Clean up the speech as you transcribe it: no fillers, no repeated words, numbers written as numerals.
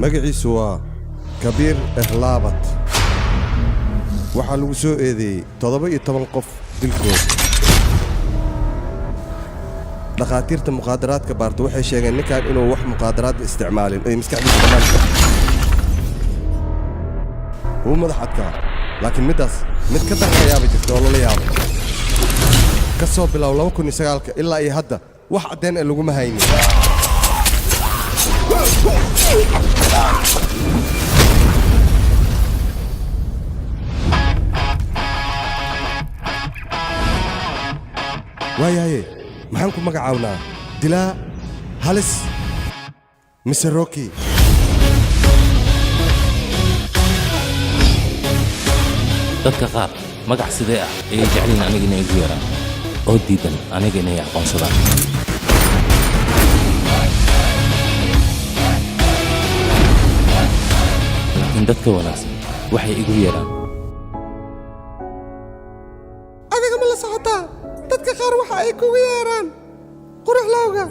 magaciisu waa kabiir ihlaabat waxaa lagu soo eedeeyey 17 qof dilkood dhakhaatiirta muqaadaraadka baarta waxay sheegeen ninkan inuu wax muqaadaraad isticmaalin ay maskaxdiisa dhammaanka wuu madax adkaa laakiin mid ka darkayaaba jirta oo lala yaabo ka soo bilow 2009 ilaa iyo hadda wax caddeyn ee laguma haynin waayaye maxaan ku magacawnaa dilaa halis mise rocky dadka qaar magac sidee ah ayay jecliin aniga inay igu yaraan oo diidan aniga inay aqoonsadaan laakiin dadka wanaagsan waxay igu yaraan adiga ma la socotaa dadka qaar waxa ay kugu yeeraan qurux lawga